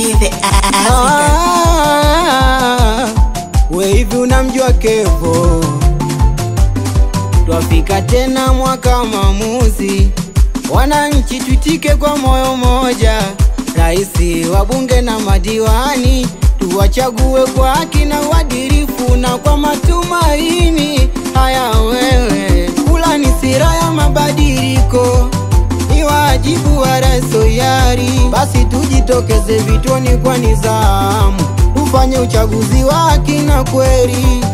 Ducky the African. We hivi unamjua Kevo? Twafika tena mwaka maamuzi, wananchi tuitike kwa moyo moja. Raisi, wabunge na madiwani tuwachague kwa haki na uadilifu na kwa matumaini. Haya wewe, kula ni sira ya mabadiliko, ni wajibu wa rasoyari. Basi tujitokeze vituoni kwa nizamu, tufanye uchaguzi wa haki na kweli.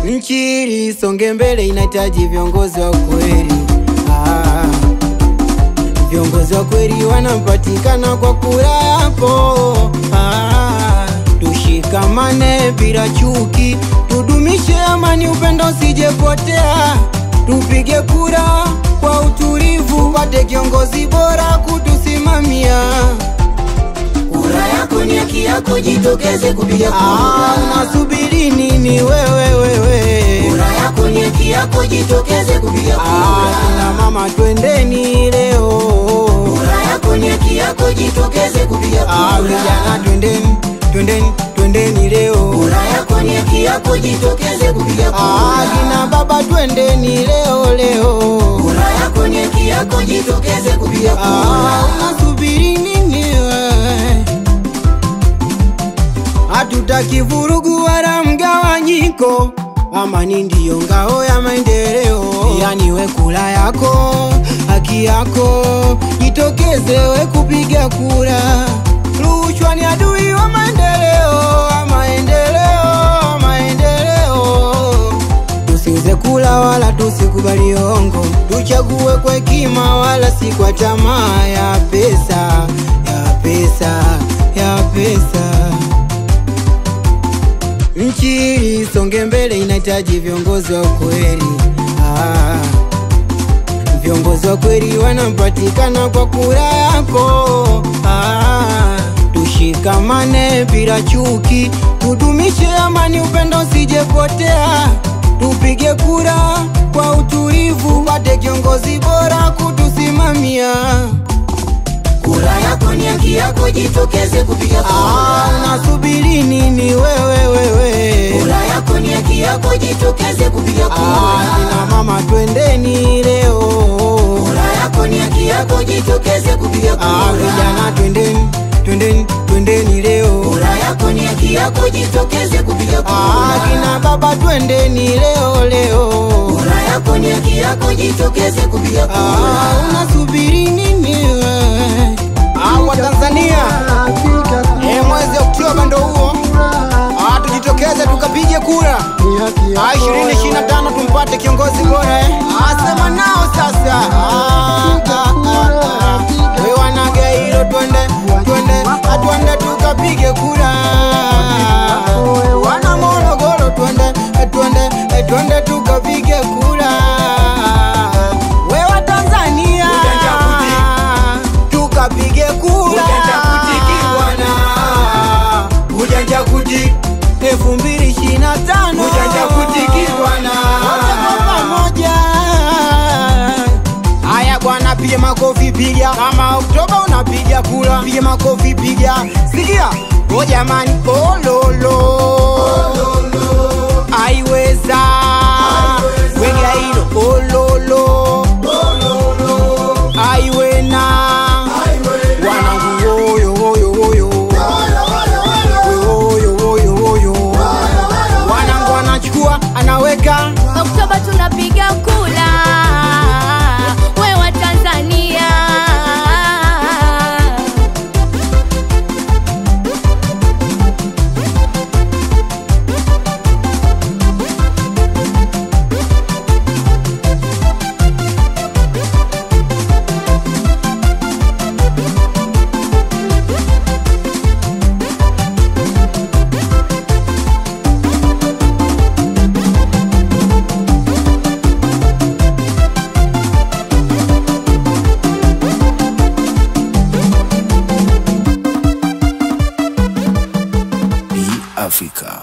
Nchi ili songe mbele inahitaji viongozi wa kweli. Viongozi wa kweli wanapatikana kwa kura yako. Tushikamane bila chuki, tudumishe amani, upendo usijepotea. Tupige kura kwa utulivu, pate kiongozi bora kutusimamia. Kura yako ni haki yako, jitokeze kupiga kura. Unasubiri nini wewe? Kura yako ni haki yako, jitokeze kupiga kura. Kina mama twendeni leo. Kura yako ni haki yako, jitokeze kupiga kura. Vijana twendeni leo. Kura yako ni haki yako, jitokeze kupiga kura. Kina baba twendeni leo. Kura yako ni haki yako, jitokeze kupiga kura. Unasubiri nini wewe? Hatutaki vurugu wala mgawanyiko, amani ndiyo ngao ya maendeleo. Yani we kula yako, haki yako, jitokeze we kupiga kura. Rushwa ni adui wa maendeleo, maendeleo. Tusiuze kula wala tusikubali hongo, tuchague kwa hekima wala si kwa tamaa ya pesa. Nchi ili songe mbele inahitaji viongozi wa kweli. Viongozi wa kweli wanapatikana kwa kura yako. Tushikamane bila chuki, tudumishe amani, upendo usijepotea. Tupige kura kwa utulivu, pate kiongozi bora kutusimamia. Kura yako ni haki yako, jitokeze kupiga kura. Unasubiri nini wewe? Kura yako ni haki yako, jitokeze kupiga kura. Kina mama twendeni leo. Kura yako ni haki yako, jitokeze kupiga kura. Vijana twendeni leo. Kura yako ni haki yako, jitokeze kupiga kura. Kina baba twendeni leo. Kura yako ni haki yako, jitokeze kupiga kura. Unasubiri nini wewe? Watanzania, mwezi Oktoba ndo huo. Tujitokeze tukapige kura 2025, tumpate kiongozi bora. Asema nao sasa. We Wanagairo twende tukapige kura. Wana Morogoro twende tukapige kura. We Watanzania tukapige kura. 2025 wote kwa pamoja. Haya bwana, piga makofi, piga kama Oktoba unapiga kura, piga makofi, piga. Sikia, o jamani, ololo aiweza wenga hilo, ololo aiwena wanangu oyo wanangu anachukua anaweka. Oktoba tunapiga kula, we wa Tanzania. Africa.